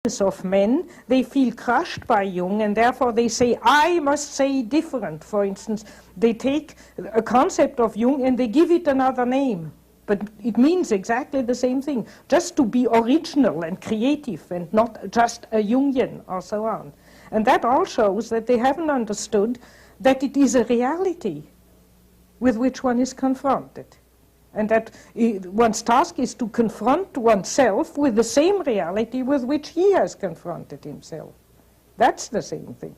of men, they feel crushed by Jung, and therefore they say, I must say different. For instance, they take a concept of Jung and they give it another name, but it means exactly the same thing, just to be original and creative and not just a Jungian or so on. And that all shows that they haven't understood that it is a reality with which one is confronted. And that one's task is to confront oneself with the same reality with which he has confronted himself. That's the same thing.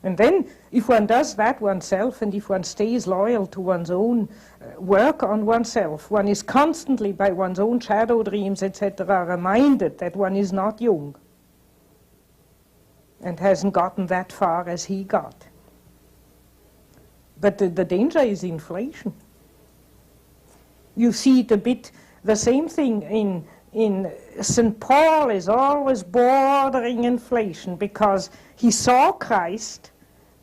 And then, if one does that oneself, and if one stays loyal to one's own work on oneself, one is constantly, by one's own shadow dreams, etc., reminded that one is not Jung, and hasn't gotten that far as he got. But the danger is inflation. You see it a bit, the same thing in St. Paul is always bordering inflation, because he saw Christ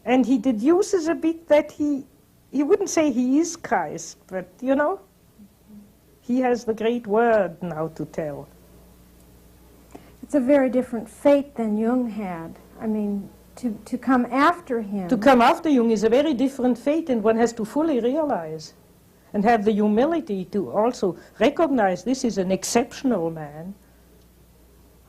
and he deduces a bit that he wouldn't say he is Christ, but you know, he has the great word now to tell. It's a very different fate than Jung had. I mean, to come after him. To come after Jung is a very different fate, and one has to fully realize and have the humility to also recognize this is an exceptional man.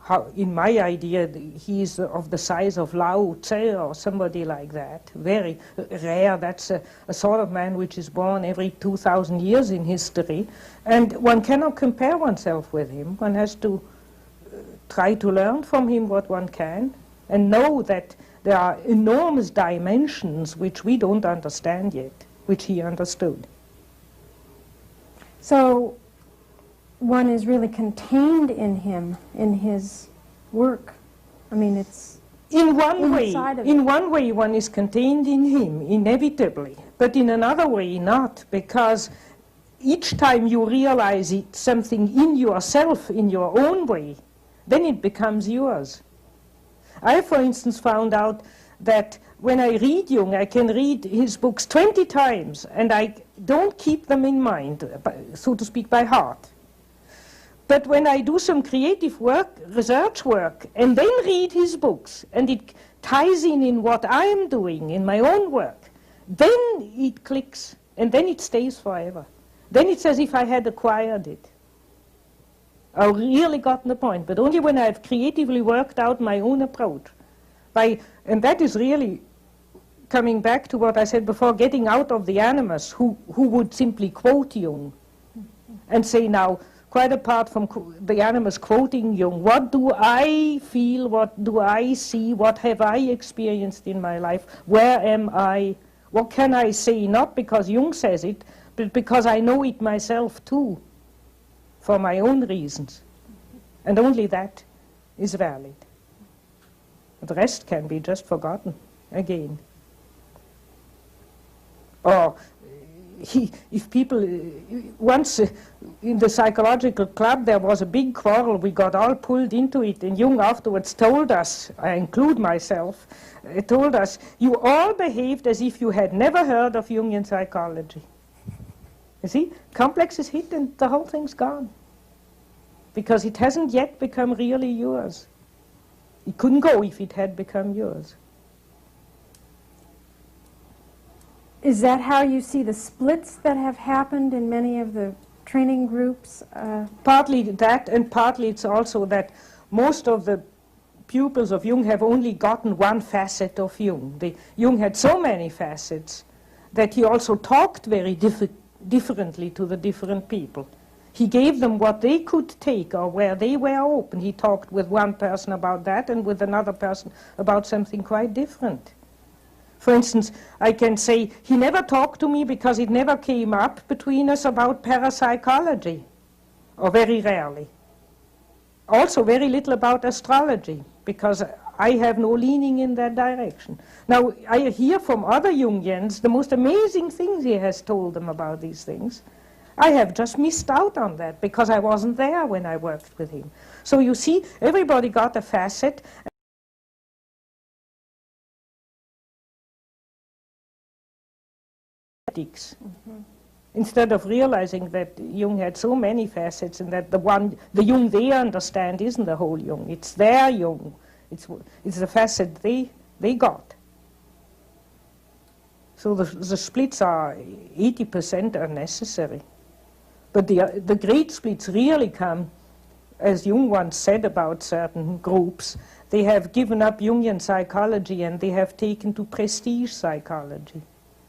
How, in my idea, he is of the size of Lao Tse or somebody like that. Very rare. That's a sort of man which is born every 2,000 years in history. And one cannot compare oneself with him. One has to try to learn from him what one can and know that there are enormous dimensions which we don't understand yet, which he understood. So one is really contained in him, in his work. I mean, it's in one way. inside of it. In one way, one is contained in him, inevitably. But in another way, not, because each time you realize it, something in yourself, in your own way, then it becomes yours. I, for instance, found out that when I read Jung, I can read his books 20 times, and I don't keep them in mind, so to speak, by heart. But when I do some creative work, research work, and then read his books, and it ties in what I am doing in my own work, then it clicks, and then it stays forever. Then it's as if I had acquired it. I've really gotten the point, but only when I've creatively worked out my own approach. And that is really coming back to what I said before, getting out of the animus who would simply quote Jung and say, now, quite apart from the animus quoting Jung, what do I feel, what do I see, what have I experienced in my life, where am I, what can I say, not because Jung says it, but because I know it myself too, for my own reasons. And only that is valid. The rest can be just forgotten again. Or if people, once in the psychological club there was a big quarrel, we got all pulled into it, and Jung afterwards told us, I include myself, told us, you all behaved as if you had never heard of Jungian psychology. You see, complex is hit and the whole thing's gone. Because it hasn't yet become really yours. It couldn't go if it had become yours. Is that how you see the splits that have happened in many of the training groups? Partly that, and partly it's also that most of the pupils of Jung have only gotten one facet of Jung. Jung had so many facets that he also talked very differently to the different people. He gave them what they could take or where they were open. He talked with one person about that and with another person about something quite different. For instance, I can say he never talked to me because it never came up between us about parapsychology, or very rarely. Also very little about astrology, because I have no leaning in that direction. Now, I hear from other Jungians the most amazing things he has told them about these things. I have just missed out on that because I wasn't there when I worked with him. So you see, everybody got a facet. Instead of realizing that Jung had so many facets and that the Jung they understand isn't the whole Jung, it's their Jung. It's the facet they got. So the splits are 80% unnecessary. But the great splits really come, as Jung once said about certain groups, they have given up Jungian psychology and they have taken to prestige psychology.